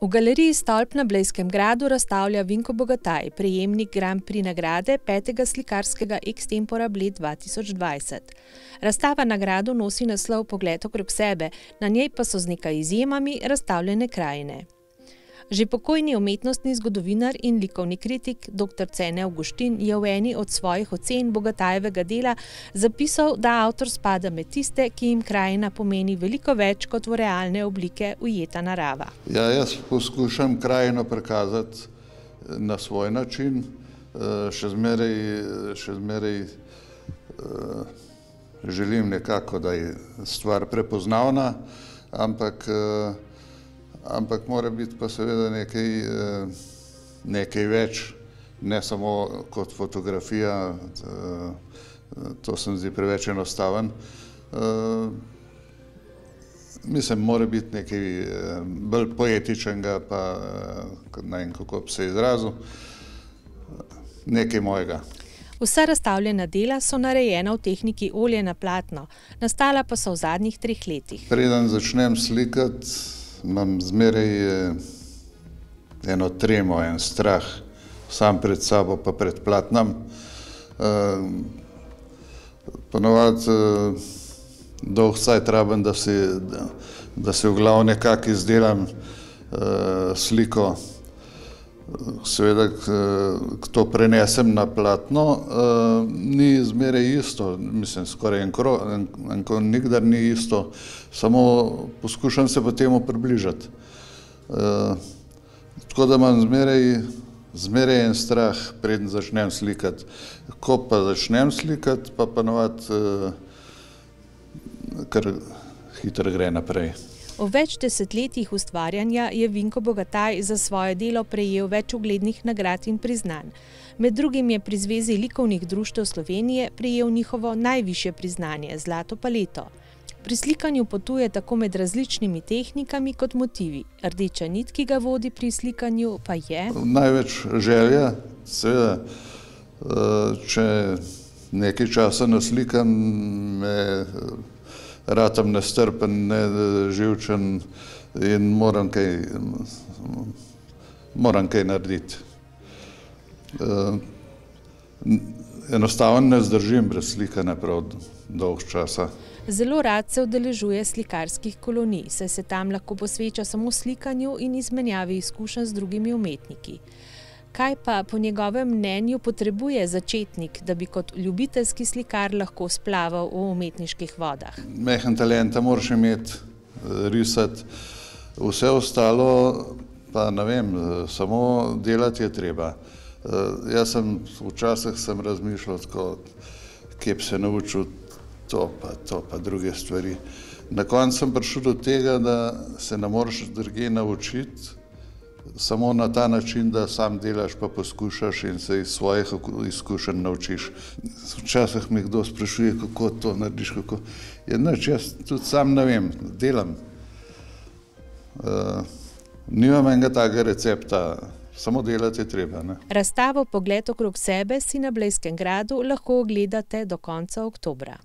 V galeriji Stolp na Blejskem gradu razstavlja Vinko Bogataj, prejemnik Grand Prix nagrade 5. slikarskega Extempora Bled 2020. Razstava na gradu nosi naslov Pogled okrog sebe, na njej pa so z nekaj izjemami razstavljene krajine. Že pokojni umetnostni zgodovinar in likovni kritik dr. Cene Avguštin je v eni od svojih ocen Bogatajevega dela zapisal, da avtor spada med tiste, ki jim krajina pomeni veliko več kot v realne oblike ujeta narava. Ja, jaz poskušam krajino prikazati na svoj način, še zmeraj želim nekako, da je stvar prepoznavna, ampak mora biti pa seveda nekaj več, ne samo kot fotografija, to se mi zdi preveč enostaven. Mislim, mora biti nekaj bolj poetičnega, pa ne vem, kako bi se izrazil, nekaj mojega. Vsa razstavljena dela so narejena v tehniki olje na platno, nastala pa so v zadnjih 3 letih. Preden začnem slikati, imam zmeraj eno tremo, en strah, sam pred sabo pa pred platnom. Ponovadi dolg cajt rabim, da si v glavu nekako izdelam sliko. Seveda, ko to prenesem na platno, ni zmeraj isto, mislim, skoraj nikdar ni isto, samo poskušam se pa temu približati. Tako da imam zmeraj en strah, preden začnem slikati. Ko pa začnem slikati, pa ponovadi kar hitro gre naprej. V več desetletjih ustvarjanja je Vinko Bogataj za svoje delo prejel več uglednih nagrad in priznanj. Med drugim je pri Zvezi likovnih društev Slovenije prejel njihovo najvišje priznanje, zlato paleto. Pri slikanju potuje tako med različnimi tehnikami kot motivi. Rdeča nit, ki ga vodi pri slikanju, pa je največ želja, seveda, če nekaj časa naslikam, ratam nestrpen, neživčen in moram kaj narediti. Enostavno ne zdržim brez slikanja prav dolg časa. Zelo rad se udeležuje slikarskih kolonij, saj se tam lahko posveča samo slikanju in izmenjavi izkušenj z drugimi umetniki. Kaj pa po njegovem mnenju potrebuje začetnik, da bi kot ljubiteljski slikar lahko splaval v umetniških vodah? Majhen talenta moraš imeti, risati, vse ostalo pa ne vem, samo delati je treba. Jaz včasih sem razmišljal tako, kje bi se naučil to pa druge stvari. Na koncu sem prišel do tega, da se ne moreš drugje naučiti, samo na ta način, da sam delaš pa poskušaš in se iz svojih izkušenj naučiš. Včasih mi kdo sprašuje, kako to narediš, kako. Jaz tudi sam ne vem, delam. Nimam enega takega recepta, samo delati je treba. Razstavo Pogled okrog sebe si na Blejskem gradu lahko ogledate do konca oktobra.